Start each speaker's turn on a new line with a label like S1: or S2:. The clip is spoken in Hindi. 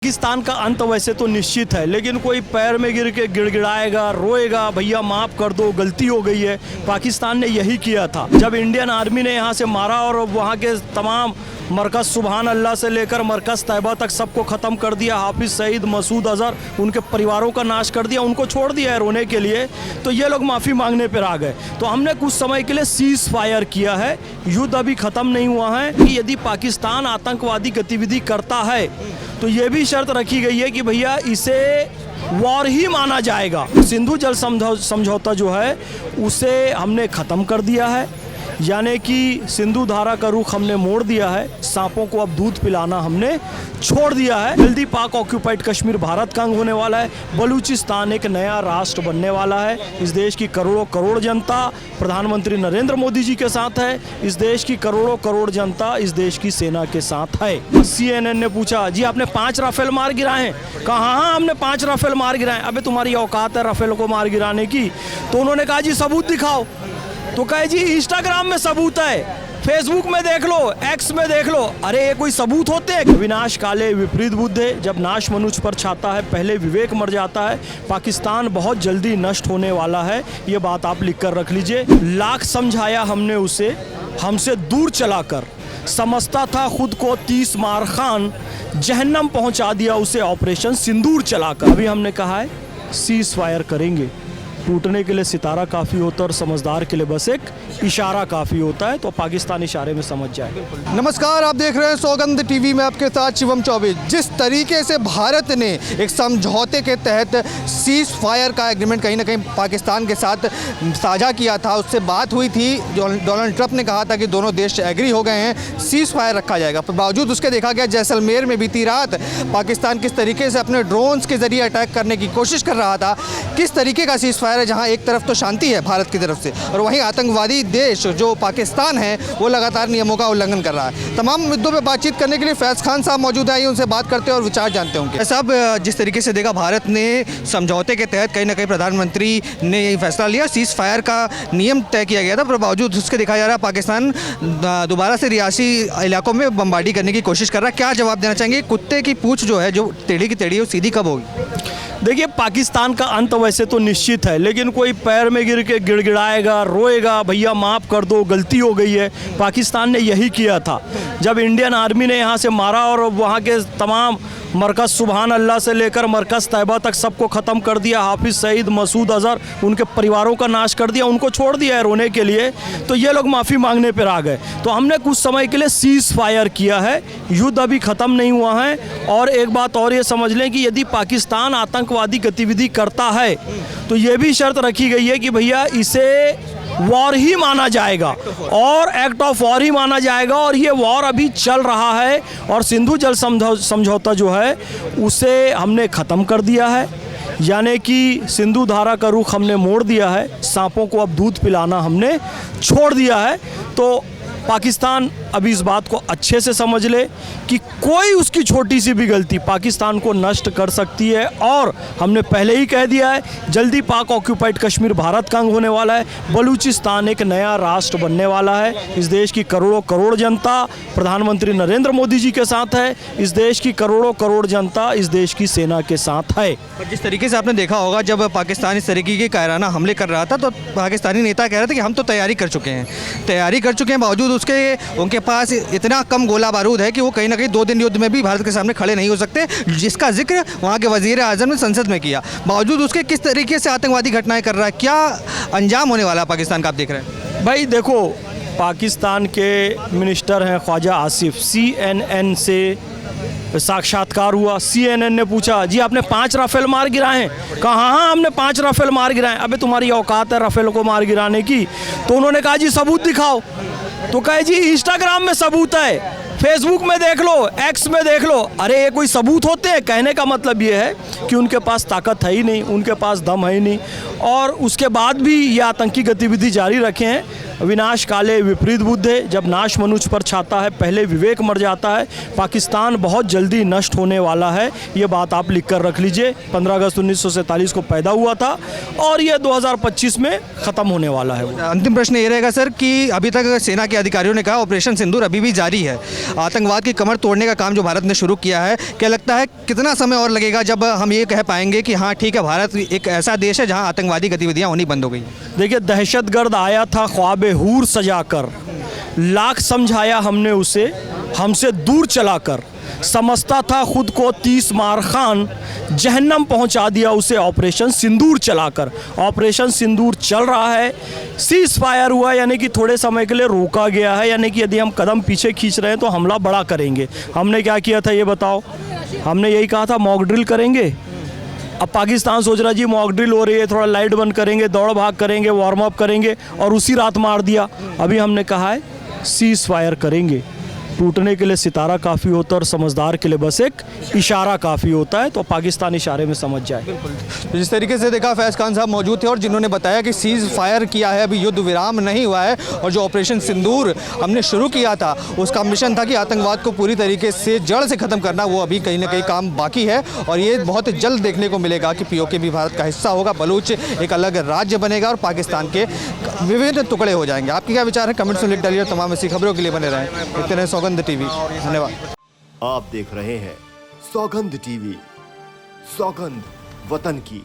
S1: पाकिस्तान का अंत वैसे तो निश्चित है, लेकिन कोई पैर में गिर के गिड़गिड़ाएगा, रोएगा, भैया माफ़ कर दो, गलती हो गई है। पाकिस्तान ने यही किया था जब इंडियन आर्मी ने यहाँ से मारा और वहाँ के तमाम मरकज़ सुबहान अल्लाह से लेकर मरकज़ तैयबा तक सबको ख़त्म कर दिया। हाफिज़ सईद, मसूद अज़हर, उनके परिवारों का नाश कर दिया, उनको छोड़ दिया है रोने के लिए। तो ये लोग माफ़ी मांगने पर आ गए। तो हमने कुछ समय के लिए सीज़ फायर किया है, युद्ध अभी ख़त्म नहीं हुआ है। कि यदि पाकिस्तान आतंकवादी गतिविधि करता है तो ये भी शर्त रखी गई है कि भैया इसे वॉर ही माना जाएगा। सिंधु जल समझौता जो है उसे हमने ख़त्म कर दिया है, यानी कि सिंधु धारा का रुख हमने मोड़ दिया है। सांपों को अब दूध पिलाना हमने छोड़ दिया है। जल्दी पाक ऑक्यूपाइड कश्मीर भारत का अंग होने वाला है। बलूचिस्तान एक नया राष्ट्र बनने वाला है। इस देश की करोड़ों करोड़ जनता प्रधानमंत्री नरेंद्र मोदी जी के साथ है। इस देश की करोड़ों करोड़ जनता इस देश की सेना के साथ है। CNN ने पूछा, जी आपने 5 राफेल मार गिराए हैं? कहा हाँ, हमने 5 राफेल मार गिराए। अबे तुम्हारी औकात है राफेल को मार गिराने की? तो उन्होंने कहा जी सबूत दिखाओ। तो कहे जी इंस्टाग्राम में सबूत है, फेसबुक में देख लो, एक्स में देख लो। अरे ये कोई सबूत होते हैं? विनाश काले विपरीत बुद्धे, जब नाश मनुष्य पर छाता है पहले विवेक मर जाता है। पाकिस्तान बहुत जल्दी नष्ट होने वाला है, ये बात आप लिख कर रख लीजिए। लाख समझाया हमने उसे, हमसे दूर चलाकर, समझता था खुद को 30 मार खान, जहन्नम पहुंचा दिया उसे ऑपरेशन सिंदूर चलाकर। अभी हमने कहा है सीज फायर करेंगे। टूटने के लिए सितारा काफ़ी होता है और समझदार के लिए बस एक इशारा काफ़ी होता है। तो पाकिस्तान इशारे में समझ जाए।
S2: नमस्कार, आप देख रहे हैं सौगंध टीवी में आपके साथ शिवम चौबे। जिस तरीके से भारत ने एक समझौते के तहत सीज फायर का एग्रीमेंट कहीं ना कहीं पाकिस्तान के साथ साझा किया था, उससे बात हुई थी। डोनाल्ड ट्रंप ने कहा था कि दोनों देश एग्री हो गए हैं, सीज फायर रखा जाएगा। पर बावजूद उसके देखा गया जैसलमेर में बीती रात पाकिस्तान किस तरीके से अपने ड्रोन्स के जरिए अटैक करने की कोशिश कर रहा था। किस तरीके का सीज फायर है, जहां एक तरफ तो शांति है भारत की तरफ से और वहीं आतंकवादी देश जो पाकिस्तान है वो लगातार नियमों का उल्लंघन कर रहा है। तमाम मुद्दों पे बातचीत करने के लिए फैज़ खान साहब मौजूद हैं, उनसे बात करते हैं और विचार जानते होंगे। साहब, जिस तरीके से देखा भारत ने समझौते के तहत कहीं ना कहीं प्रधानमंत्री ने ये फैसला लिया, सीज फायर का नियम तय किया गया था, पर बावजूद उसके देखा जा रहा है पाकिस्तान दोबारा से रियासी इलाकों में बमबारी करने की कोशिश कर रहा है। क्या जवाब देना चाहेंगे? कुत्ते की पूंछ जो है, जो टेढ़ी की टेढ़ी, वो सीधी कब होगी?
S1: देखिए, पाकिस्तान का अंत वैसे तो निश्चित है, लेकिन कोई पैर में गिर के गिड़गिड़ाएगा, रोएगा, भैया माफ़ कर दो, गलती हो गई है। पाकिस्तान ने यही किया था जब इंडियन आर्मी ने यहाँ से मारा और वहाँ के तमाम मरकज़ सुबहान अल्लाह से लेकर मरकज़ तैयबा तक सबको ख़त्म कर दिया। हाफिज़ सईद, मसूद अज़हर, उनके परिवारों का नाश कर दिया, उनको छोड़ दिया है रोने के लिए। तो ये लोग माफ़ी मांगने पर आ गए। तो हमने कुछ समय के लिए सीज़ फायर किया है, युद्ध अभी ख़त्म नहीं हुआ है। और एक बात और ये समझ लें कि यदि पाकिस्तान आतंकवादी गतिविधि करता है तो ये भी शर्त रखी गई है कि भैया इसे वॉर ही माना जाएगा और एक्ट ऑफ वॉर ही माना जाएगा। और ये वॉर अभी चल रहा है और सिंधु जल समझौता जो है उसे हमने ख़त्म कर दिया है, यानी कि सिंधु धारा का रुख हमने मोड़ दिया है। सांपों को अब दूध पिलाना हमने छोड़ दिया है। तो पाकिस्तान अभी इस बात को अच्छे से समझ ले कि कोई उसकी छोटी सी भी गलती पाकिस्तान को नष्ट कर सकती है। और हमने पहले ही कह दिया है, जल्दी पाक ऑक्यूपाइड कश्मीर भारत का अंग होने वाला है। बलूचिस्तान एक नया राष्ट्र बनने वाला है। इस देश की करोड़ों करोड़ जनता प्रधानमंत्री नरेंद्र मोदी जी के साथ है। इस देश की करोड़ों करोड़ जनता इस देश की सेना के साथ है।
S2: जिस तरीके से आपने देखा होगा, जब पाकिस्तान इस तरीके के कायराना हमले कर रहा था तो पाकिस्तानी नेता कह रहे थे कि हम तो तैयारी कर चुके हैं। बावजूद उनके पास इतना कम गोला बारूद है कि वो कहीं ना कहीं 2 दिन युद्ध में भी भारत के सामने खड़े नहीं हो सकते, जिसका जिक्र वहाँ के वजीर आज़म ने संसद में किया। बावजूद उसके किस तरीके से आतंकवादी घटनाएं कर रहा है, क्या अंजाम होने वाला है पाकिस्तान का, आप देख रहे हैं?
S1: भाई देखो, पाकिस्तान के मिनिस्टर हैं ख्वाजा आसिफ, CNN से साक्षात्कार हुआ। CNN ने पूछा, जी आपने 5 राफेल मार गिराए हैं? कहा हाँ, हमने 5 राफेल मार गिराए। अबे तुम्हारी औकात है राफेल को मार गिराने की? तो उन्होंने कहा जी सबूत दिखाओ। तो कहे जी इंस्टाग्राम में सबूत है, फेसबुक में देख लो, एक्स में देख लो। अरे ये कोई सबूत होते हैं? कहने का मतलब ये है कि उनके पास ताकत है ही नहीं, उनके पास दम है ही नहीं, और उसके बाद भी ये आतंकी गतिविधि जारी रखे हैं। विनाश काले विपरीत बुद्धे, जब नाश मनुष्य पर छाता है पहले विवेक मर जाता है। पाकिस्तान बहुत जल्दी नष्ट होने वाला है, ये बात आप लिख कर रख लीजिए। 15 अगस्त 1947 को पैदा हुआ था और ये 2025 में ख़त्म होने वाला है।
S2: अंतिम प्रश्न ये रहेगा सर कि अभी तक सेना के अधिकारियों ने कहा ऑपरेशन सिंदूर अभी भी जारी है, आतंकवाद की कमर तोड़ने का काम जो भारत ने शुरू किया है, क्या लगता है कितना समय और लगेगा जब हम ये कह पाएंगे कि हाँ ठीक है, भारत एक ऐसा देश है जहाँ आतंकवादी गतिविधियाँ होनी बंद हो गई?
S1: देखिए, दहशतगर्द आया था ख्वाबे हूर सजाकर, लाख समझाया हमने उसे हमसे दूर चलाकर, समझता था खुद को 30 मार खान, जहन्नम पहुंचा दिया उसे ऑपरेशन सिंदूर चलाकर। ऑपरेशन सिंदूर चल रहा है, सीज फायर हुआ यानी कि थोड़े समय के लिए रोका गया है, यानी कि यदि हम कदम पीछे खींच रहे हैं तो हमला बड़ा करेंगे। हमने क्या किया था ये बताओ? हमने यही कहा था मॉक ड्रिल करेंगे। अब पाकिस्तान सोच रहा जी मॉक ड्रिल हो रही है, थोड़ा लाइट बंद करेंगे, दौड़ भाग करेंगे, वार्म अप करेंगे, और उसी रात मार दिया। अभी हमने कहा है सीज फायर करेंगे। टूटने के लिए सितारा काफ़ी होता है और समझदार के लिए बस एक इशारा काफ़ी होता है, तो पाकिस्तान इशारे में समझ जाए।
S2: तो जिस तरीके से देखा, फैज़ खान साहब मौजूद थे और जिन्होंने बताया कि सीज़ फायर किया है, अभी युद्ध विराम नहीं हुआ है, और जो ऑपरेशन सिंदूर हमने शुरू किया था उसका मिशन था कि आतंकवाद को पूरी तरीके से जड़ से ख़त्म करना। वो अभी कहीं ना कहीं काम बाकी है और ये बहुत जल्द देखने को मिलेगा कि POK भी भारत का हिस्सा होगा, बलूच एक अलग राज्य बनेगा और पाकिस्तान के विभिन्न टुकड़े हो जाएंगे। आपके क्या विचार है? कमेंट्स में लिख डालिए। तमाम ऐसी खबरों के लिए बने रहें। देखते रहें सौगंध TV। धन्यवाद।
S3: आप देख रहे हैं सौगंध TV, सौगंध वतन की।